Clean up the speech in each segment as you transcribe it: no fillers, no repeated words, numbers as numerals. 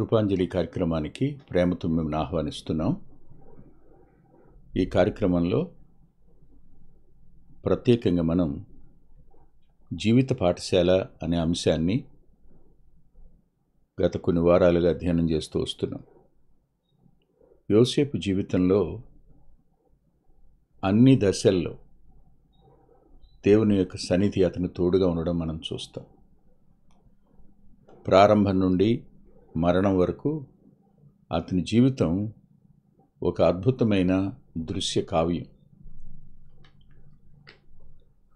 కృపాంజలి కార్యక్రమానికి ప్రేమతో మేము ఆహ్వానిస్తున్నాం. ఈ కార్యక్రమంలో ప్రత్యేకంగా మనం జీవిత పాఠశాల అనే అంశాన్ని గత కొన్ని వారాలుగా అధ్యయనం చేస్తూ వస్తున్నాం. యోసేపు జీవితంలో అన్ని దశల్లో దేవుని యొక్క సన్నిధి అతను తోడుగా ఉండడం మనం చూస్తాం. ప్రారంభం నుండి మరణం వరకు అతని జీవితం ఒక అద్భుతమైన దృశ్య కావ్యం.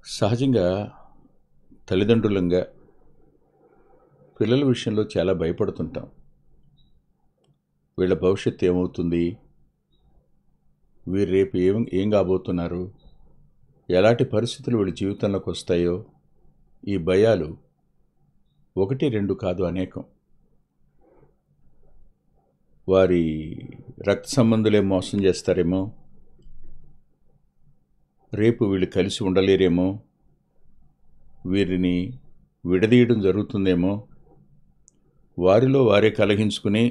సహజంగా తల్లిదండ్రులంగా పిల్లల విషయంలో చాలా భయపడుతుంటాం. వీళ్ళ భవిష్యత్తు ఏమవుతుంది, వీరు రేపు ఏం కాబోతున్నారు, ఎలాంటి పరిస్థితులు వీళ్ళ జీవితంలోకి వస్తాయో, ఈ భయాలు 1, 2 కాదు, అనేకం. వారి రక్త సంబంధులే మోసం చేస్తారేమో, రేపు వీళ్ళు కలిసి ఉండలేరేమో, వీరిని విడదీయడం జరుగుతుందేమో, వారిలో వారే కలహించుకుని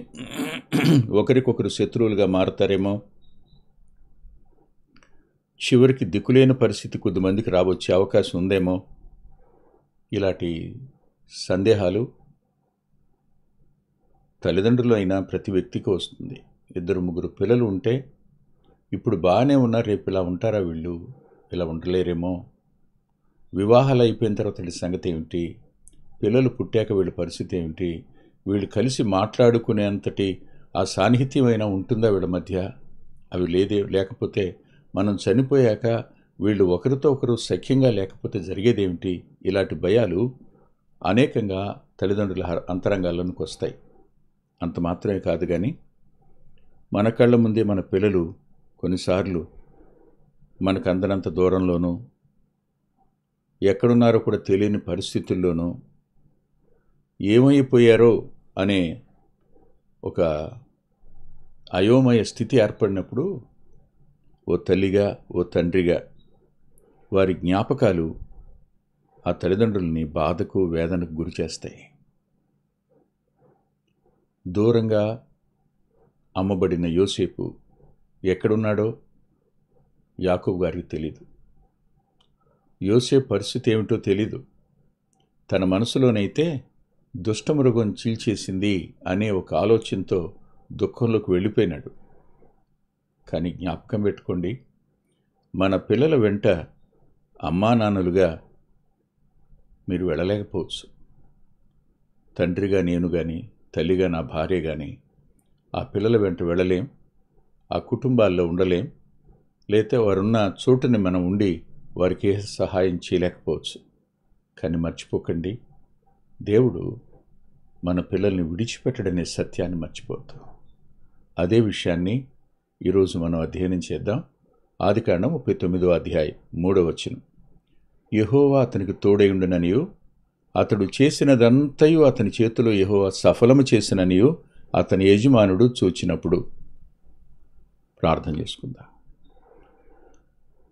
ఒకరికొకరు శత్రువులుగా మారతారేమో, చివరికి దిక్కులేని పరిస్థితి కొద్దిమందికి రావచ్చే అవకాశం ఉందేమో, ఇలాంటి సందేహాలు తల్లిదండ్రులు అయినా ప్రతి వ్యక్తికి వస్తుంది. 2, 3 పిల్లలు ఉంటే ఇప్పుడు బాగానే ఉన్నారు, రేపు ఇలా ఉంటారా, వీళ్ళు ఇలా ఉండలేరేమో, వివాహాలు అయిపోయిన తర్వాత వీళ్ళ సంగతి ఏమిటి, పిల్లలు పుట్టాక వీళ్ళ పరిస్థితి ఏమిటి, వీళ్ళు కలిసి మాట్లాడుకునేంతటి ఆ సాన్నిహిత్యమైనా ఉంటుందా వీళ్ళ మధ్య, అవి లేకపోతే మనం చనిపోయాక వీళ్ళు ఒకరితో ఒకరు సఖ్యంగా లేకపోతే జరిగేదేమిటి, ఇలాంటి భయాలు అనేకంగా తల్లిదండ్రుల అంతరంగాల్లోనికి వస్తాయి. అంత మాత్రమే కాదు, కానీ మన కళ్ళ ముందే మన పిల్లలు కొన్నిసార్లు మనకు అందనంత దూరంలోనూ, ఎక్కడున్నారో కూడా తెలియని పరిస్థితుల్లోనూ ఏమైపోయారో అనే ఒక అయోమయ స్థితి ఏర్పడినప్పుడు ఓ తల్లిగా, ఓ తండ్రిగా వారి జ్ఞాపకాలు ఆ తల్లిదండ్రుల్ని బాధకు, వేదనకు గురి చేస్తాయి. దూరంగా అమ్మబడిన యోసేపు ఎక్కడున్నాడో యాకోబు గారికి తెలీదు. యోసేపు పరిస్థితి ఏమిటో తెలీదు. తన మనసులోనైతే దుష్టమృగం చీల్చేసింది అనే ఒక ఆలోచనతో దుఃఖంలోకి వెళ్ళిపోయినాడు. కానీ జ్ఞాపకం పెట్టుకోండి, మన పిల్లల వెంట అమ్మా నాన్నలుగా మీరు వెళ్ళలేకపోవచ్చు. తండ్రిగా నేను కానీ, తల్లిగా నా భార్య కానీ ఆ పిల్లల వెంట వెళ్ళలేం, ఆ కుటుంబాల్లో ఉండలేం, లేతే వారున్న చోటుని మనం ఉండి వారికి ఏ సహాయం చేయలేకపోవచ్చు. కానీ మర్చిపోకండి, దేవుడు మన పిల్లల్ని విడిచిపెట్టడనే సత్యాన్ని మర్చిపోతాం. అదే విషయాన్ని ఈరోజు మనం అధ్యయనం చేద్దాం. ఆదికాండం 39వ అధ్యాయం 3వ వచనం. యెహోవా అతనికి తోడైయుండుననియు, అతడు చేసినదంతయు అతని చేతిలో యెహోవా సఫలము చేసిననియు అతని యజమానుడు చూచినప్పుడు. ప్రార్థన చేసుకుందాం.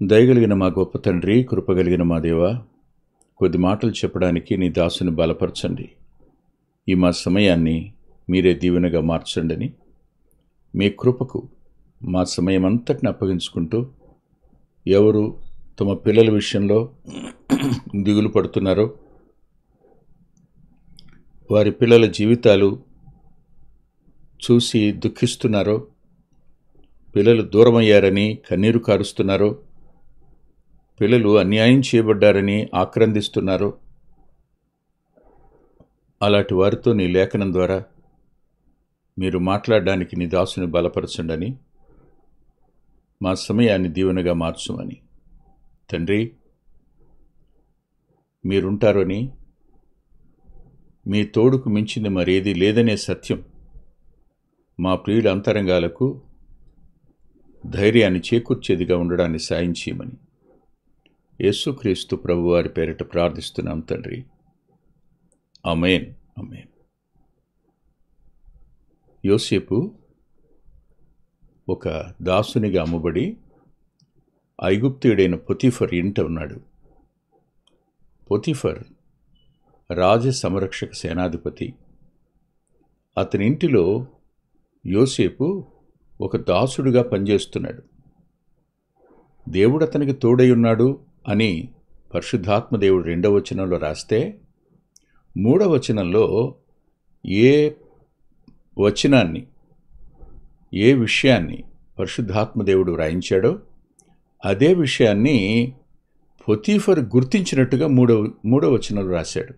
దయగలిగిన మా గొప్ప తండ్రి, కృపగలిగిన మా దేవా, కొద్ది మాటలు చెప్పడానికి నీ దాసుని బలపరచండి. ఈ మా సమయాన్ని మీరే దీవెనగా మార్చండి. మీ కృపకు మా సమయం అంతటిని అప్పగించుకుంటూ, ఎవరు తమ పిల్లల విషయంలో దిగులు పడుతున్నారో, వారి పిల్లల జీవితాలు చూసి దుఃఖిస్తున్నారో, పిల్లలు దూరమయ్యారని కన్నీరు కారుస్తున్నారో, పిల్లలు అన్యాయం చేయబడ్డారని ఆక్రందిస్తున్నారో, అలాంటి వారితో నీ లేఖనం ద్వారా మీరు మాట్లాడడానికి నీ దాసుని బలపరచండి. మా సమయాన్ని దీవెనగా మార్చుమని. తండ్రి, మీరుంటారని, మీ తోడుకు మించింది మరేది లేదనే సత్యం మా ప్రియుల అంతరంగాలకు ధైర్యాన్ని చేకూర్చేదిగా ఉండడాన్ని సాయం చేయమని యేసుక్రీస్తు ప్రభువారి పేరిట ప్రార్థిస్తున్నాం తండ్రి. ఆమేన్, ఆమేన్. యోసేపు ఒక దాసునిగా అమ్మబడి ఐగుప్తీయుడైన పొతీఫర్ ఇంట ఉన్నాడు. పొతీఫర్ రాజ సంరక్షక సేనాధిపతి. అతని ఇంటిలో యోసేపు ఒక దాసుడుగా పనిచేస్తున్నాడు. దేవుడు అతనికి తోడై ఉన్నాడు అని పరిశుద్ధాత్మ దేవుడు 2వ వచనంలో రాస్తే, 3వ వచనంలో ఏ వచనాన్ని, ఏ విషయాన్ని పరిశుద్ధాత్మ దేవుడు వ్రాయించాడో అదే విషయాన్ని పొతీఫర్ గుర్తించినట్టుగా మూడవ వచనంలో రాశాడు.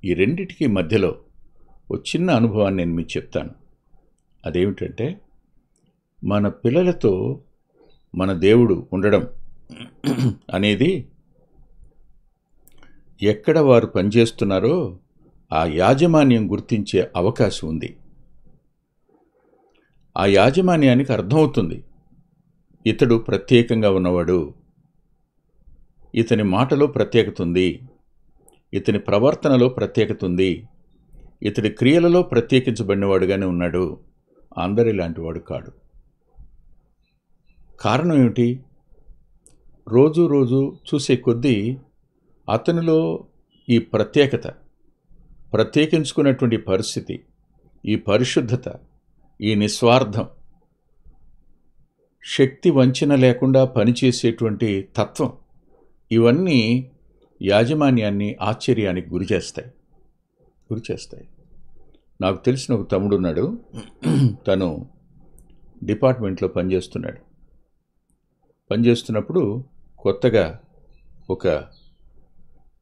ఈ రెండిటికి మధ్యలో ఒక చిన్న అనుభవాన్ని నేను మీకు చెప్తాను. అదేమిటంటే, మన పిల్లలతో మన దేవుడు ఉండడం అనేది ఎక్కడ వారు పనిచేస్తున్నారో ఆ యాజమాన్యం గుర్తించే అవకాశం ఉంది. ఆ యాజమాన్యానికి అర్థమవుతుంది, ఇతడు ప్రత్యేకంగా ఉన్నవాడు, ఇతని మాటలో ప్రత్యేకత ఉంది, ఇతని ప్రవర్తనలో ప్రత్యేకత ఉంది, ఇతడి క్రియలలో ప్రత్యేకించబడినవాడుగానే ఉన్నాడు, అందరిలాంటి వాడు కాడు. కారణం ఏమిటి? రోజు రోజు చూసే కొద్దీ అతనిలో ఈ ప్రత్యేకించుకున్నటువంటి పరిస్థితి, ఈ పరిశుద్ధత, ఈ నిస్వార్థం, శక్తి వంచన లేకుండా పనిచేసేటువంటి తత్వం, ఇవన్నీ యాజమాన్యాన్ని ఆశ్చర్యానికి గురిచేస్తాయి. నాకు తెలిసిన ఒక తమ్ముడు ఉన్నాడు. తను డిపార్ట్మెంట్లో పనిచేస్తున్నప్పుడు కొత్తగా ఒక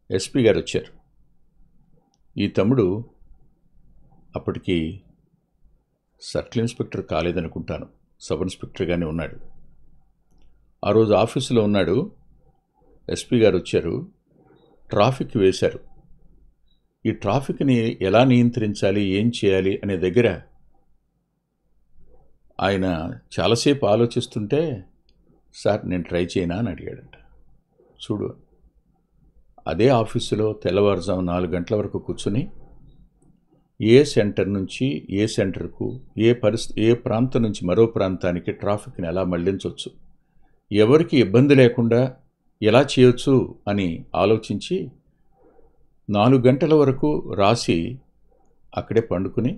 ఎస్పీ గారు వచ్చారు. ఈ తమ్ముడు అప్పటికి సర్కిల్ ఇన్స్పెక్టర్ కాలేదనుకుంటాను, సబ్ ఇన్స్పెక్టర్గానే ఉన్నాడు. ఆ రోజు ఆఫీసులో ఉన్నాడు. ఎస్పీ గారు వచ్చారు, ట్రాఫిక్ వేశారు. ఈ ట్రాఫిక్ని ఎలా నియంత్రించాలి, ఏం చేయాలి అనే దగ్గర ఆయన చాలాసేపు ఆలోచిస్తుంటే, సార్ నేను ట్రై చేయనా అని అడిగాడంట. చూడు, అదే ఆఫీసులో తెల్లవారుజాము 4 గంటల వరకు కూర్చుని ఏ సెంటర్ నుంచి ఏ సెంటర్కు, ఏ ప్రాంతం నుంచి మరో ప్రాంతానికి ట్రాఫిక్ని ఎలా మళ్లించవచ్చు, ఎవరికి ఇబ్బంది లేకుండా ఎలా చేయొచ్చు అని ఆలోచించి 4 గంటల వరకు రాసి అక్కడే పండుకుని,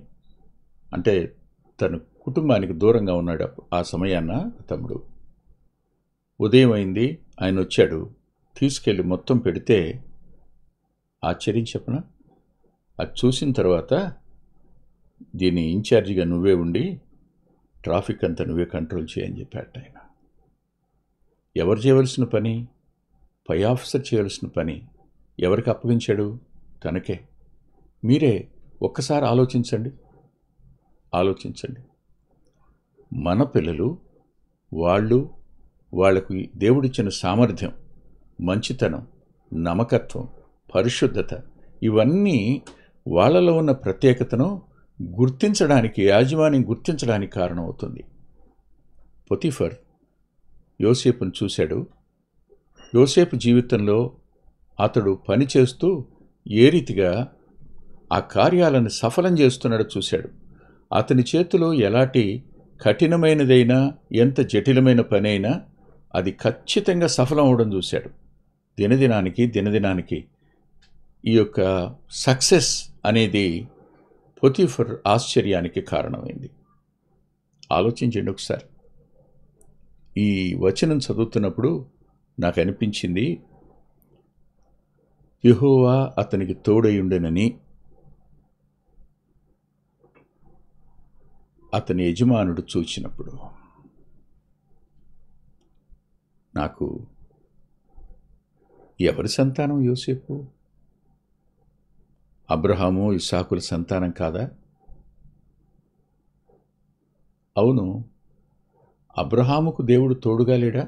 అంటే తన కుటుంబానికి దూరంగా ఉన్నాడు ఆ సమయాన్న తమ్ముడు. ఉదయం అయింది, ఆయన వచ్చాడు, తీసుకెళ్ళి మొత్తం పెడితే ఆశ్చర్యం చెప్పనా, అది చూసిన తర్వాత దీన్ని ఇన్ఛార్జిగా నువ్వే ఉండి ట్రాఫిక్ అంతా నువ్వే కంట్రోల్ చేయని చెప్పాడు ఆయన. ఎవరు చేయవలసిన పని? పై ఆఫీసర్ చేయవలసిన పని ఎవరికి అప్పగించాడు? తనకే. మీరే ఒక్కసారి ఆలోచించండి. మన పిల్లలు, వాళ్లకు దేవుడిచ్చిన సామర్థ్యం, మంచితనం, నమ్మకత్వం, పరిశుద్ధత, ఇవన్నీ వాళ్ళలో ఉన్న ప్రత్యేకతను యాజమాన్యం గుర్తించడానికి కారణమవుతుంది. పొతీఫర్ యోసేపును చూశాడు. యోసేపు జీవితంలో అతడు పనిచేస్తూ ఏ రీతిగా ఆ కార్యాలను సఫలం చేస్తున్నాడో చూశాడు. అతని చేతిలో ఎలాంటి కఠినమైనదైనా, ఎంత జటిలమైన పని అయినా అది ఖచ్చితంగా సఫలం అవడం చూశాడు. దినదినానికి ఈ యొక్క సక్సెస్ అనేది పొతీఫర్ ఆశ్చర్యానికి కారణమైంది. ఆలోచించండి ఒకసారి. ఈ వచనం చదువుతున్నప్పుడు నాకు అనిపించింది, యెహోవా అతనికి తోడయుండెనని అతని యజమానుడు చూచినప్పుడు. నాకు ఎవరి సంతానం యోసేపు? అబ్రహాము, ఇస్సాకుల సంతానం కాదా? అవును, అబ్రహాముకు దేవుడు తోడుగా లేడా?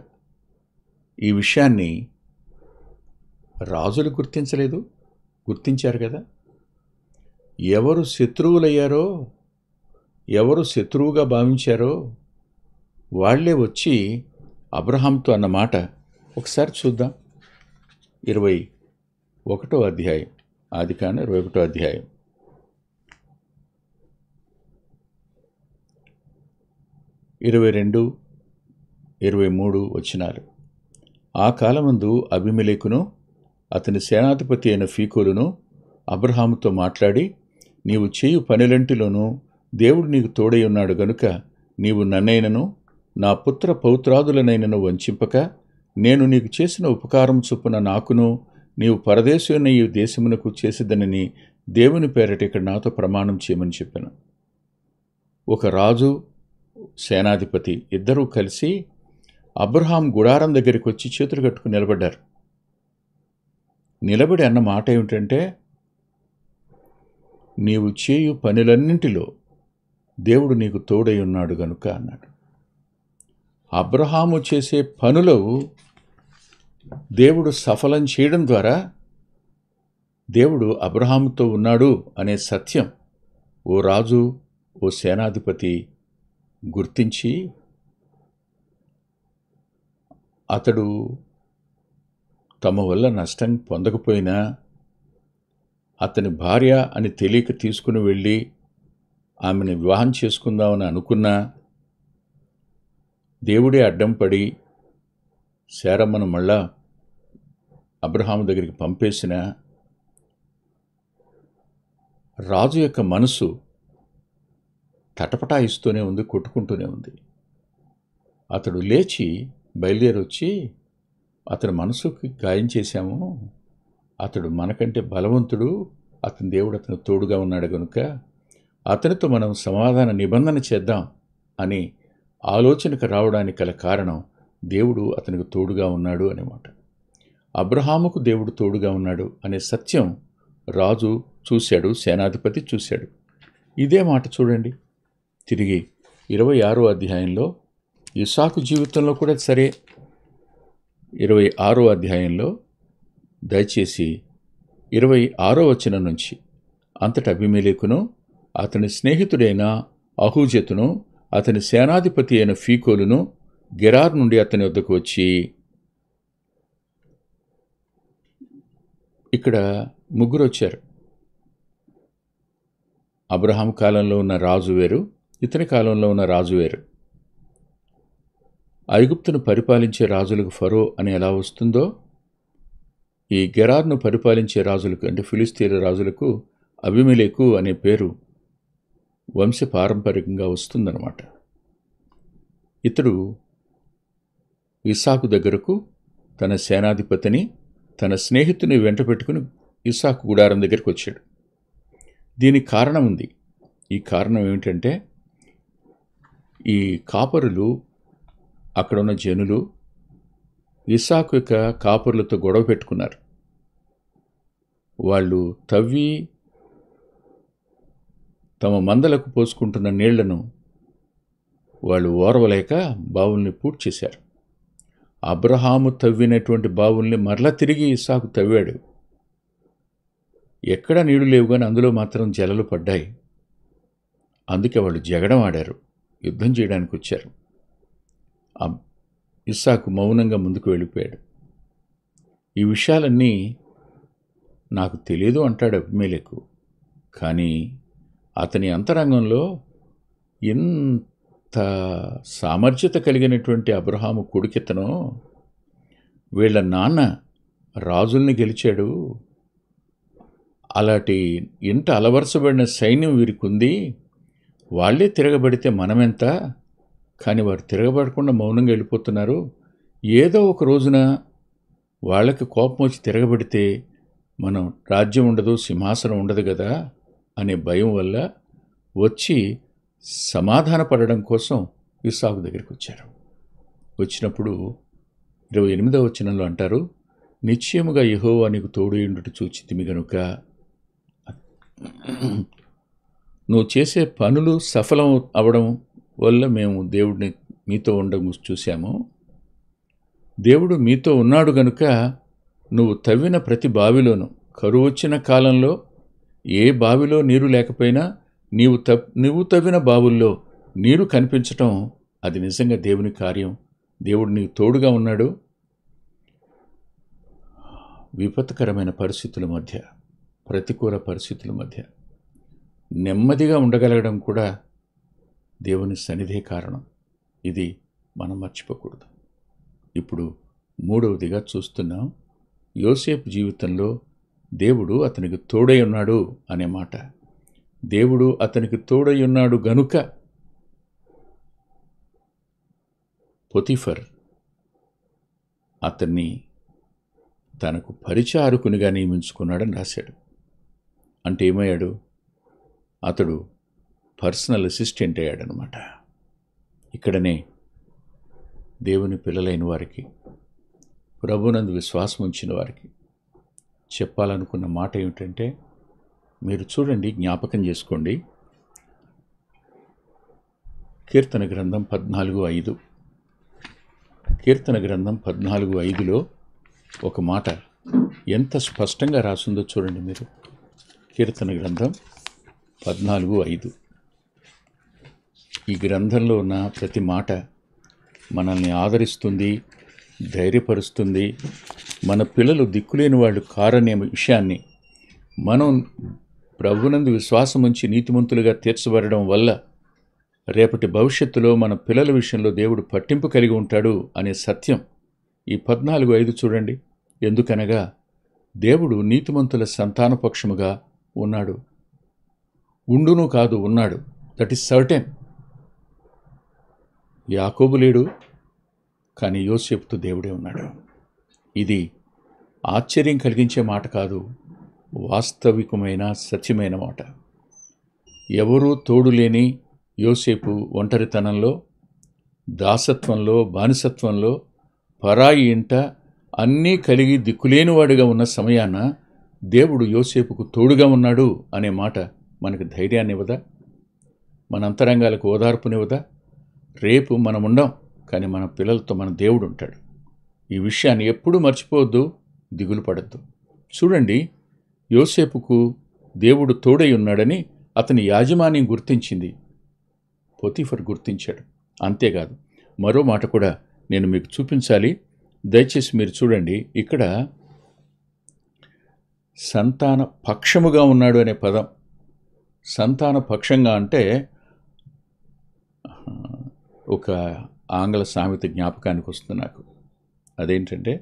ఈ విషయాన్ని రాజులు గుర్తించారు కదా. ఎవరు శత్రువులయ్యారో, ఎవరు శత్రువుగా భావించారో వాళ్లే వచ్చి అబ్రహాంతో అన్న మాట ఒకసారి చూద్దాం. 21వ అధ్యాయం, ఆదికాండం 21వ అధ్యాయం. ఇరవై 23 వచనాలు. ఆ కాలమందు అబీమెలెకును అతని సేనాధిపతి అయిన ఫీకోలును అబ్రహాముతో మాట్లాడి, నీవు చేయు పనులంటిలోనూ దేవుడు నీకు తోడై ఉన్నాడు గనుక నీవు నన్నైనను నా పుత్ర పౌత్రాదులనైనను వంచింపక నేను నీకు చేసిన ఉపకారం చొప్పున నాకును నీవు పరదేశున్న ఈ దేశమునకు చేసేదనని దేవుని పేరట ఇక్కడ నాతో ప్రమాణం చేయమని చెప్పాను. ఒక రాజు, సేనాధిపతి ఇద్దరూ కలిసి అబ్రహాం గుడారం దగ్గరికి వచ్చి చేతులు కట్టుకుని నిలబడ్డారు. నిలబడి అన్న మాట ఏమిటంటే, నీవు చేయు పనులన్నింటిలో దేవుడు నీకు తోడై ఉన్నాడు గనుక అన్నాడు. అబ్రహాము చేసే పనులు దేవుడు సఫలం చేయడం ద్వారా దేవుడు అబ్రహాముతో ఉన్నాడు అనే సత్యం ఓ రాజు, ఓ సేనాధిపతి గుర్తించి అతడు తమ వల్ల నష్టం పొందకపోయినా అతని భార్య అని తెలియక తీసుకుని వెళ్ళి ఆమెను వివాహం చేసుకుందామని అనుకున్నా దేవుడే అడ్డం పడి శారమ్మను మళ్ళా అబ్రహాము దగ్గరికి పంపేసిన రాజు యొక్క మనసు తటపటాయిస్తూనే ఉంది, కొట్టుకుంటూనే ఉంది. అతడు లేచి బయలుదేరి వచ్చి, అతని మనసుకి గాయం చేశాము, అతడు మనకంటే బలవంతుడు, అతని దేవుడు అతను తోడుగా ఉన్నాడు కనుక అతనితో మనం సమాధాన నిబంధన చేద్దాం అని ఆలోచనకు రావడానికి గల కారణం దేవుడు అతనికి తోడుగా ఉన్నాడు అనేమాట. అబ్రహాముకు దేవుడు తోడుగా ఉన్నాడు అనే సత్యం రాజు చూశాడు, సేనాధిపతి చూశాడు. ఇదే మాట చూడండి తిరిగి 26వ అధ్యాయంలో, ఇస్సాకు జీవితంలో కూడా సరే. 26వ అధ్యాయంలో దయచేసి 26వ వచనం నుంచి, అంతట అబీమెలెకును అతని స్నేహితుడైన అహూజతును అతని సేనాధిపతి అయిన ఫీకోలును గెరార్ నుండి అతని వద్దకు వచ్చి, ఇక్కడ ముగ్గురు వచ్చారు. అబ్రహాం కాలంలో ఉన్న రాజు వేరు, ఇతని కాలంలో ఉన్న రాజు వేరు. ఐగుప్తును పరిపాలించే రాజులకు ఫరో అని ఎలా వస్తుందో, ఈ గెరార్ను పరిపాలించే రాజులకు అంటే ఫిలిస్తీన్ల రాజులకు అబీమెలెకు అనే పేరు వంశపారంపర్యంగా వస్తుందన్నమాట. ఇతడు ఇస్సాకు దగ్గరకు తన సేనాధిపతిని తన స్నేహితుని వెంట పెట్టుకుని ఇస్సాకు గుడారం దగ్గరికి వచ్చాడు. దీనికి కారణం ఉంది. ఈ కారణం ఏమిటంటే, ఈ కాపరులు, అక్కడున్న జనులు ఇస్సాకు యొక్క కాపరులతో గొడవ పెట్టుకున్నారు. వాళ్ళు తవ్వి తమ మందలకు పోసుకుంటున్న నీళ్లను వాళ్ళు ఓర్వలేక బావుల్ని పూర్తి చేశారు. అబ్రహాము తవ్వినటువంటి బావుల్ని మరలా తిరిగి ఇస్సాకు తవ్వాడు. ఎక్కడా నీళ్లు లేవు, కానీ అందులో మాత్రం జలలు పడ్డాయి. అందుకే వాళ్ళు జగడం ఆడారు, యుద్ధం చేయడానికి వచ్చారు. ఇస్సాకు మౌనంగా ముందుకు వెళ్ళిపోయాడు. ఈ విషయాలన్నీ నాకు తెలియదు అంటాడు అబీమెలెకు. కానీ అతని అంతరంగంలో ఎంత సామర్థ్యత కలిగినటువంటి అబ్రహాము కొడుకెత్తనో, వీళ్ళ నాన్న రాజుల్ని గెలిచాడు, అలాంటి ఇంట అలవరసబడిన సైన్యం వీరికి ఉంది, వాళ్ళే తిరగబడితే మనమెంత, కానీ వారు తిరగబడకుండా మౌనంగా వెళ్ళిపోతున్నారు. ఏదో ఒక రోజున వాళ్ళకి కోపం వచ్చి తిరగబడితే మనం రాజ్యం ఉండదు, సింహాసనం ఉండదు కదా అనే భయం వల్ల వచ్చి సమాధానపడడం కోసం ఇస్సాకు దగ్గరికి వచ్చారు. వచ్చినప్పుడు 28వ వచనంలో అంటారు, నిశ్చయముగా యెహోవా నీకు తోడయుండుట చూచితిమి గనుక నువ్వు చేసే పనులు సఫలం అవడం వల్ల మేము దేవుడిని మీతో ఉండడం చూశాము. దేవుడు మీతో ఉన్నాడు గనుక నువ్వు తవ్విన ప్రతి బావిలోనూ, కరువు వచ్చిన కాలంలో ఏ బావిలో నీరు లేకపోయినా నువ్వు తవ్విన బావుల్లో నీరు కనిపించటం అది నిజంగా దేవుని కార్యం. దేవుడు నీకు తోడుగా ఉన్నాడు. విపత్కరమైన పరిస్థితుల మధ్య, ప్రతికూల పరిస్థితుల మధ్య నెమ్మదిగా ఉండగలగడం కూడా దేవుని సన్నిధే కారణం. ఇది మనం మర్చిపోకూడదు. ఇప్పుడు మూడవదిగా చూస్తున్నాం, యోసేపు జీవితంలో దేవుడు అతనికి తోడై ఉన్నాడు అనే మాట. దేవుడు అతనికి తోడై ఉన్నాడు గనుక పొతిఫర్ అతన్ని తనకు పరిచారకునిగా నియమించుకున్నాడని రాశాడు. అంటే ఏమయ్యాడు? అతడు పర్సనల్ అసిస్టెంట్ అయ్యాడనమాట. ఇక్కడనే దేవుని పిల్లలైన వారికి, ప్రభునందు విశ్వాసం ఉంచిన వారికి చెప్పాలనుకున్న మాట ఏమిటంటే, మీరు చూడండి, జ్ఞాపకం చేసుకోండి. కీర్తన గ్రంథం 14:5. కీర్తన గ్రంథం 14:5లో ఒక మాట ఎంత స్పష్టంగా రాసిందో చూడండి మీరు. కీర్తన గ్రంథం 14:5. ఈ గ్రంథంలో ఉన్న ప్రతి మాట మనల్ని ఆదరిస్తుంది, ధైర్యపరుస్తుంది. మన పిల్లలు దిక్కులేని వాళ్ళు కారనే విషయాన్ని మనం ప్రభునందు విశ్వాసం ఉంచి నీతిమంతులుగా తీర్చబడడం వల్ల రేపటి భవిష్యత్తులో మన పిల్లల విషయంలో దేవుడు పట్టింపు కలిగి ఉంటాడు అనే సత్యం ఈ 14:5 చూడండి. ఎందుకనగా దేవుడు నీతిమంతుల సంతానపక్షముగా ఉన్నాడు. ఉండును కాదు, ఉన్నాడు. That is certain. యాకోబు లేడు, కానీ యోసేపుతో దేవుడే ఉన్నాడు. ఇది ఆశ్చర్యం కలిగించే మాట కాదు, వాస్తవికమైన సత్యమైన మాట. ఎవరూ తోడు లేని యోసేపు ఒంటరితనంలో, దాసత్వంలో, బానిసత్వంలో, పరాయి ఇంట అన్నీ కలిగి దిక్కులేనివాడిగా ఉన్న సమయాన దేవుడు యోసేపుకు తోడుగా ఉన్నాడు అనే మాట మనకు ధైర్యాన్ని ఇవ్వదా? మన అంతరంగాలకు ఓదార్పునివ్వదా? రేపు మనం ఉండం, కానీ మన పిల్లలతో మన దేవుడు ఉంటాడు. ఈ విషయాన్ని ఎప్పుడూ మర్చిపోవద్దు, దిగులు పడద్దు. చూడండి, యోసేపుకు దేవుడు తోడై ఉన్నాడని అతని యాజమాన్యం గుర్తించింది, పొతిఫర్ గుర్తించాడు. అంతేకాదు, మరో మాట కూడా నేను మీకు చూపించాలి. దయచేసి మీరు చూడండి. ఇక్కడ సంతాన పక్షముగా ఉన్నాడు అనే పదం, సంతాన పక్షంగా అంటే ఒక ఆంగ్ల సామెత జ్ఞాపకానికి వస్తుంది నాకు. అదేంటంటే,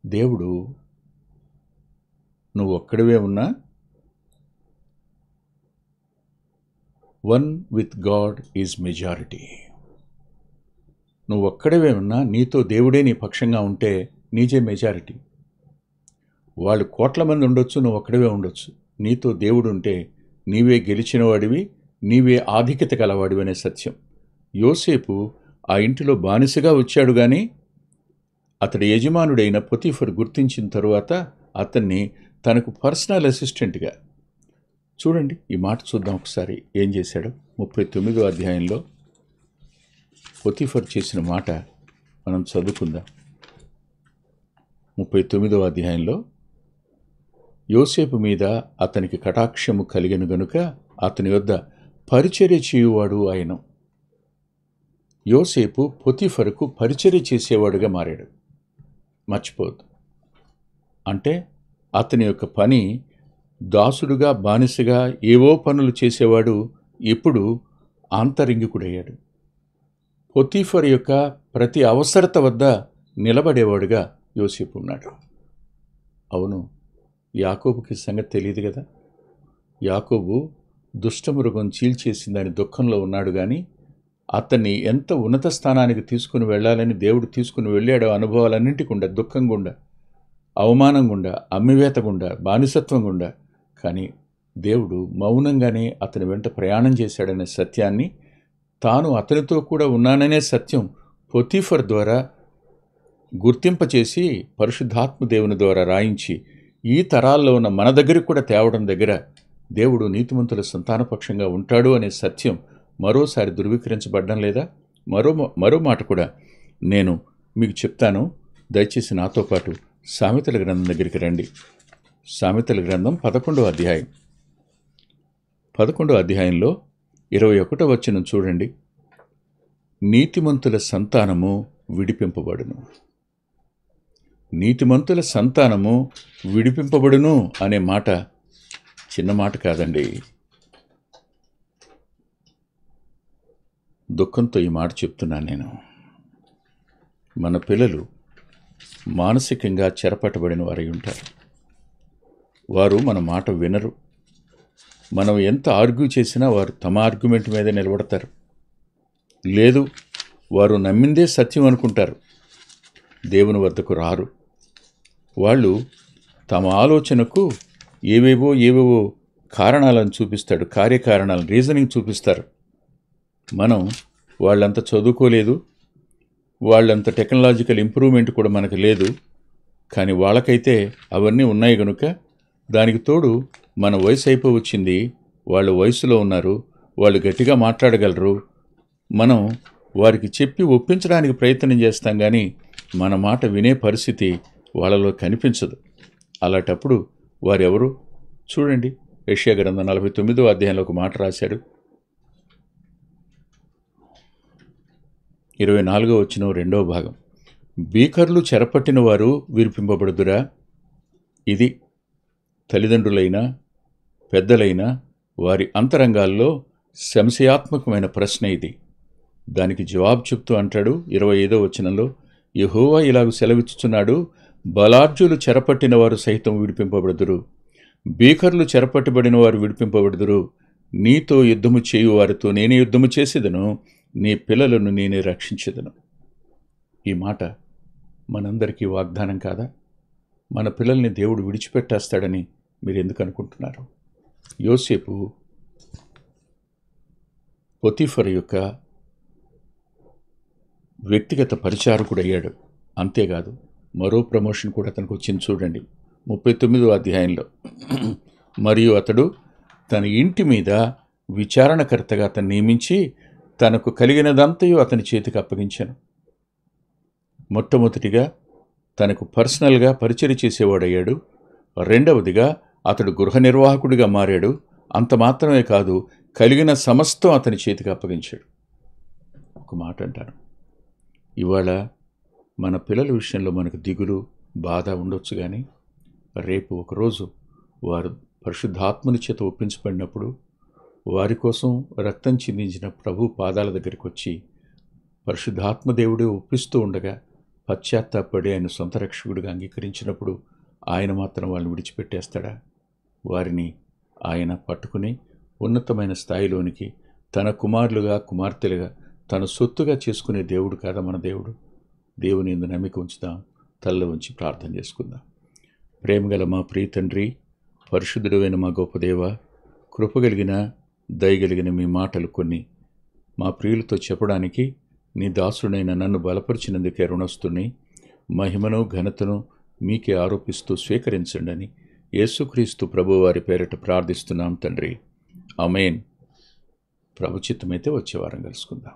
దేవుడు నువ్వు ఒక్కడివే ఉన్నా, one with God is majority. నువ్వు ఒక్కడివే ఉన్నా, నీతో దేవుడే నీ పక్షంగా ఉంటే నీజే మెజారిటీ. వాళ్ళు కోట్ల మంది ఉండొచ్చు, నువ్వు ఒక్కడివే ఉండొచ్చు. నీతో దేవుడు ఉంటే నీవే గెలిచిన వాడివి, నీవే ఆధిక్యత కలవాడివి అనే సత్యం. యోసేపు ఆ ఇంటిలో బానిసగా వచ్చాడు, కానీ అతడి యజమానుడైన పొతిఫర్ గుర్తించిన తరువాత అతన్ని తనకు పర్సనల్ అసిస్టెంట్గా, చూడండి ఈ మాట చూద్దాం ఒకసారి. ఏం చేశాడు? 39వ అధ్యాయంలో పొతిఫర్ చేసిన మాట మనం చదువుకుందాం. 39వ అధ్యాయంలో, యోసేపు మీద అతనికి కటాక్షము కలిగిన గనుక అతని వద్ద పరిచర్య చేయువాడు ఆయన. యోసేపు పొతిఫర్కు పరిచర్య చేసేవాడుగా మారాడు. మర్చిపోవద్దు. అంటే అతని యొక్క పని దాసుడుగా, బానిసగా ఏవో పనులు చేసేవాడు ఇప్పుడు ఆంతరింగికుడయ్యాడు. పొతిఫర్ యొక్క ప్రతి అవసరత వద్ద నిలబడేవాడుగా యోసేపు ఉన్నాడు. అవును, యాకోబుకి సంగతి తెలియదు కదా. యాకోబు దుష్టమృగం చీల్చేసిందని దుఃఖంలో ఉన్నాడు, కానీ అతన్ని ఎంత ఉన్నత స్థానానికి తీసుకుని వెళ్ళాలని దేవుడు తీసుకుని వెళ్ళాడో అనుభవాలన్నింటి గుండా, దుఃఖం గుండా, అవమానం గుండా, అమ్మివేత గుండా, బానిసత్వం గుండా, కానీ దేవుడు మౌనంగానే అతని వెంట ప్రయాణం చేశాడనే సత్యాన్ని, తాను అతనితో కూడా ఉన్నాననే సత్యం పొతిఫర్ ద్వారా గుర్తింపచేసి పరిశుద్ధాత్మ దేవుని ద్వారా రాయించి ఈ తరాల్లో ఉన్న మన దగ్గరికి కూడా తేవడం దగ్గర దేవుడు నీతిమంతుల సంతానపక్షంగా ఉంటాడు అనే సత్యం మరోసారి ధృవీకరించబడ్డం లేదా? మరో మాట కూడా నేను మీకు చెప్తాను. దయచేసి నాతో పాటు సామెతల గ్రంథం దగ్గరికి రండి. సామెతల గ్రంథం 11వ అధ్యాయం. 11వ అధ్యాయంలో 21వ వచనం చూడండి. నీతిమంతుల సంతానము విడిపింపబడును. నీతిమంతుల సంతానము విడిపింపబడును అనే మాట చిన్న మాట కాదండి. దుఃఖంతో ఈ మాట చెప్తున్నాను నేను. మన పిల్లలు మానసికంగా చెరపట్టబడిన వారై ఉంటారు. వారు మన మాట వినరు. మనం ఎంత ఆర్గ్యూ చేసినా వారు తమ ఆర్గ్యుమెంట్ మీద నిలబడతారు. లేదు, వారు నమ్మిందే సత్యం అనుకుంటారు, దేవుని వద్దకు రారు. వాళ్ళు తమ ఆలోచనకు ఏవేవో కారణాలను చూపిస్తాడు, కార్యకారణాలను, రీజనింగ్ చూపిస్తారు. మనం వాళ్ళంత చదువుకోలేదు, వాళ్ళంత టెక్నాలజికల్ ఇంప్రూవ్మెంట్ కూడా మనకు లేదు, కానీ వాళ్ళకైతే అవన్నీ ఉన్నాయి కనుక, దానికి తోడు మన వయసు అయిపోవచ్చింది, వాళ్ళు వయసులో ఉన్నారు, వాళ్ళు గట్టిగా మాట్లాడగలరు, మనం వారికి చెప్పి ఒప్పించడానికి ప్రయత్నం చేస్తాం, కానీ మన మాట వినే పరిస్థితి వాళ్ళలో కనిపించదు. అలాంటప్పుడు వారెవరు? చూడండి, యెషయా గ్రంథం 49వ అధ్యాయంలో ఒక మాట రాశాడు. 24వ వచనం 2వ భాగం. బీకర్లు చెరపట్టిన వారు విరిపింపబడుదురా? ఇది తల్లిదండ్రులైనా పెద్దలైనా వారి అంతరంగాల్లో సంశయాత్మకమైన ప్రశ్న ఇది. దానికి జవాబు చెప్తూ అంటాడు 25వ వచనంలో, యెహోవా ఇలాగ సెలవిచ్చుచున్నాడు, బలార్జులు చెరపట్టిన వారు సైతం విడిపింపబడుదురు, బీకర్లు చెరపట్టబడిన వారు విడిపింపబడుదురు, నీతో యుద్ధము చేయు వారితో నేనే యుద్ధము చేసేదను, నీ పిల్లలను నేనే రక్షించేదను. ఈ మాట మనందరికీ వాగ్దానం కాదా? మన పిల్లల్ని దేవుడు విడిచిపెట్టేస్తాడని మీరు ఎందుకు అనుకుంటున్నారు? యోసేపు పొతీఫర్ యొక్క వ్యక్తిగత పరిచారకుడయ్యాడు. అంతేకాదు, మరో ప్రమోషన్ కూడా అతనికి వచ్చింది. చూడండి 39వ అధ్యాయంలో. మరియు అతడు తన ఇంటి మీద విచారణకర్తగా అతను నియమించి తనకు కలిగినదంతయు అతని చేతికి అప్పగించాను. మొట్టమొదటిగా తనకు పర్సనల్గా పరిచర్య చేసేవాడయ్యాడు. రెండవదిగా అతడు గృహ నిర్వాహకుడిగా మారాడు. అంత మాత్రమే కాదు, కలిగిన సమస్తం అతని చేతికి అప్పగించాడు. ఒక మాట అంటాను, ఇవాళ మన పిల్లల విషయంలో మనకు దిగులు, బాధ ఉండొచ్చు, కానీ రేపు ఒకరోజు వారు పరిశుద్ధాత్మని చేత ఒప్పించబడినప్పుడు, వారి కోసం రక్తం చిందించిన ప్రభు పాదాల దగ్గరికి వచ్చి పరిశుద్ధాత్మదేవుడే ఒప్పిస్తూ ఉండగా పశ్చాత్తాపడి ఆయన సొంత రక్షకుడిగా అంగీకరించినప్పుడు ఆయన మాత్రం వాళ్ళని విడిచిపెట్టేస్తాడా? వారిని ఆయన పట్టుకుని ఉన్నతమైన స్థాయిలోనికి తన కుమారులుగా, కుమార్తెలుగా, తన సొత్తుగా చేసుకునే దేవుడు కాదా మన దేవుడు? దేవుని యందు నమ్మిక ఉంచుదాం. తల్ల ఉంచి ప్రార్థన చేసుకుందాం. ప్రేమగల మా ప్రియ తండ్రి, పరిశుద్ధుడైన మా గొప్ప దేవ, కృపగలిగిన దయగలిగిన మీ మాటలు కొన్ని మా ప్రియులతో చెప్పడానికి నీ దాసుడైన నన్ను బలపరిచినందుకే రుణస్తుని. మహిమను ఘనతను మీకే ఆరోపిస్తూ స్వీకరించండి అని యేసుక్రీస్తు ప్రభువారి పేరిట ప్రార్థిస్తున్నాం తండ్రి. ఆమేన్. ప్రభుచిత్తమైతే వచ్చే వారం కలుసుకుందాం.